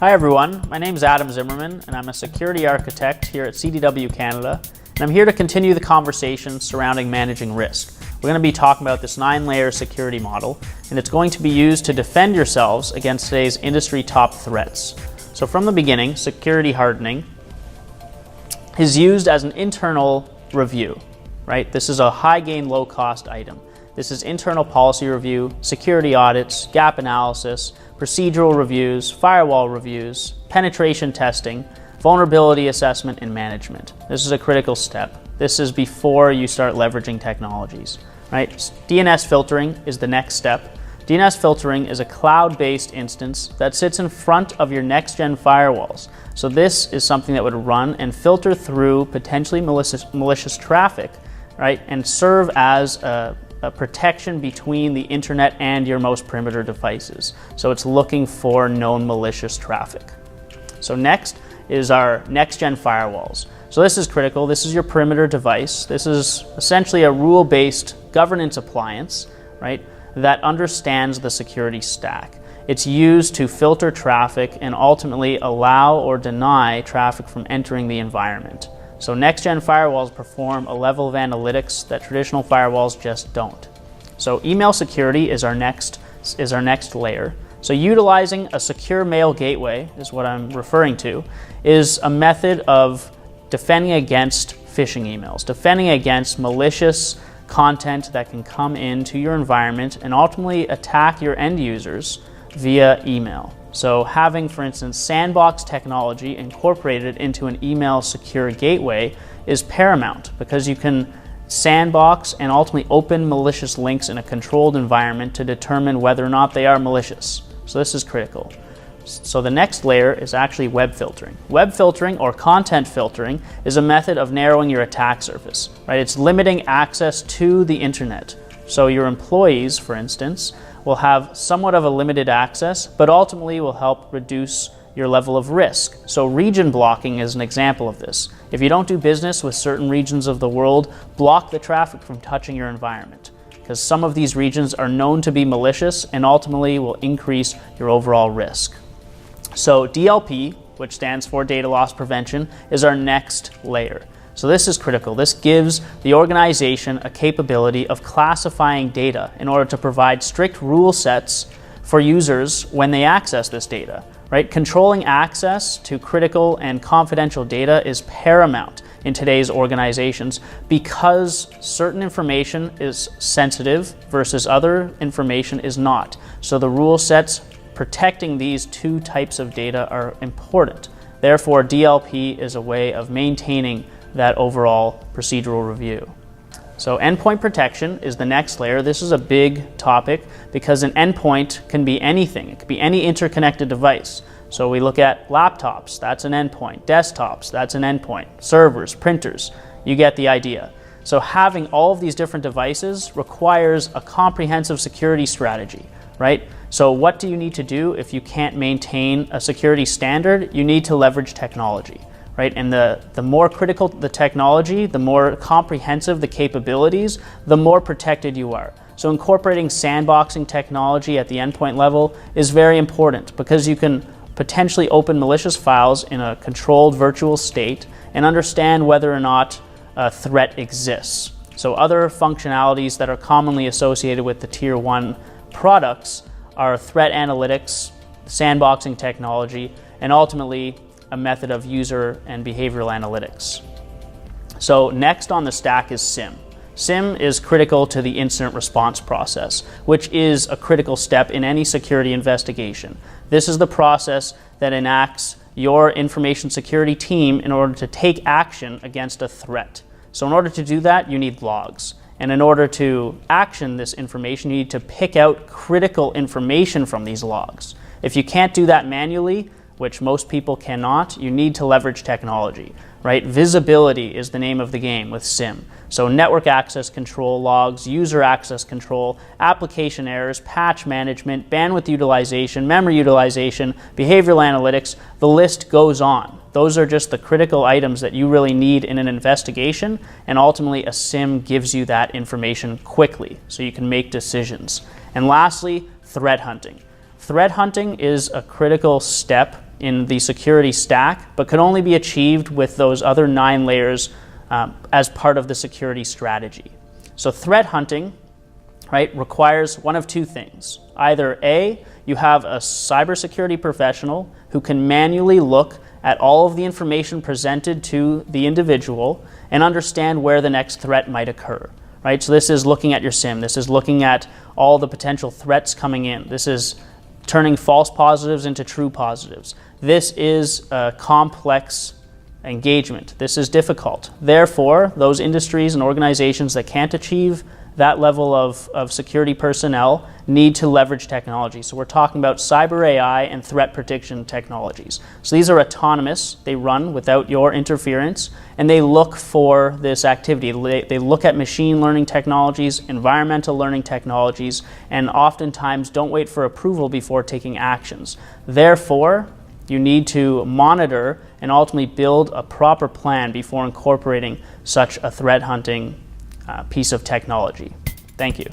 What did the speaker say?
Hi everyone, my name is Adam Zimmerman and I'm a security architect here at CDW Canada, and I'm here to continue the conversation surrounding managing risk. We're going to be talking about this 9-layer security model, and it's going to be used to defend yourselves against today's industry top threats. So from the beginning, security hardening is used as an internal review, right? This is a high gain, low cost item. This is internal policy review, security audits, gap analysis, procedural reviews, firewall reviews, penetration testing, vulnerability assessment, and management. This is a critical step. This is before you start leveraging technologies, right? DNS filtering is the next step. DNS filtering is a cloud-based instance that sits in front of your next-gen firewalls. So this is something that would run and filter through potentially malicious traffic, right, and serve as a protection between the internet and your most perimeter devices. So it's looking for known malicious traffic. So next is our next-gen firewalls. So this is critical. This is your perimeter device. This is essentially a rule-based governance appliance, right, that understands the security stack. It's used to filter traffic and ultimately allow or deny traffic from entering the environment. So next-gen firewalls perform a level of analytics that traditional firewalls just don't. So email security is our next layer. So utilizing a secure mail gateway is what I'm referring to, is a method of defending against phishing emails, defending against malicious content that can come into your environment and ultimately attack your end users via email. So having, for instance, sandbox technology incorporated into an email secure gateway is paramount, because you can sandbox and ultimately open malicious links in a controlled environment to determine whether or not they are malicious. So this is critical. So the next layer is actually web filtering. Web filtering, or content filtering, is a method of narrowing your attack surface, right? It's limiting access to the internet. So your employees, for instance, will have somewhat of a limited access, but ultimately will help reduce your level of risk. So region blocking is an example of this. If you don't do business with certain regions of the world, block the traffic from touching your environment, because some of these regions are known to be malicious and ultimately will increase your overall risk. So DLP, which stands for data loss prevention, is our next layer. So this is critical. This gives the organization a capability of classifying data in order to provide strict rule sets for users when they access this data, right? Controlling access to critical and confidential data is paramount in today's organizations, because certain information is sensitive versus other information is not. So the rule sets protecting these two types of data are important. Therefore, DLP is a way of maintaining that overall procedural review. So endpoint protection is the next layer. This is a big topic because an endpoint can be anything. It could be any interconnected device. So we look at laptops, that's an endpoint. Desktops, that's an endpoint. Servers, printers, you get the idea. So having all of these different devices requires a comprehensive security strategy, right? So what do you need to do if you can't maintain a security standard? You need to leverage technology, right? And the more critical the technology, the more comprehensive the capabilities, the more protected you are. So incorporating sandboxing technology at the endpoint level is very important, because you can potentially open malicious files in a controlled virtual state and understand whether or not a threat exists. So other functionalities that are commonly associated with the Tier 1 products are threat analytics, sandboxing technology, and ultimately a method of user and behavioral analytics. So next on the stack is SIEM. SIEM is critical to the incident response process, which is a critical step in any security investigation. This is the process that enacts your information security team in order to take action against a threat. So in order to do that, you need logs. And in order to action this information, you need to pick out critical information from these logs. If you can't do that manually, which most people cannot, you need to leverage technology, right? Visibility is the name of the game with SIEM. So network access control logs, user access control, application errors, patch management, bandwidth utilization, memory utilization, behavioral analytics, the list goes on. Those are just the critical items that you really need in an investigation, and ultimately a SIEM gives you that information quickly so you can make decisions. And lastly, threat hunting. Threat hunting is a critical step in the security stack, but could only be achieved with those other 9 layers as part of the security strategy. So threat hunting, right, requires one of 2 things. Either A, you have a cybersecurity professional who can manually look at all of the information presented to the individual and understand where the next threat might occur. Right? So this is looking at your SIEM. This is looking at all the potential threats coming in. This is turning false positives into true positives. This is a complex engagement. This is difficult. Therefore, those industries and organizations that can't achieve that level of security personnel need to leverage technology. So we're talking about cyber AI and threat prediction technologies. So these are autonomous. They run without your interference, and they look for this activity. They look at machine learning technologies, environmental learning technologies, and oftentimes don't wait for approval before taking actions. Therefore, you need to monitor and ultimately build a proper plan before incorporating such a threat hunting piece of technology. Thank you.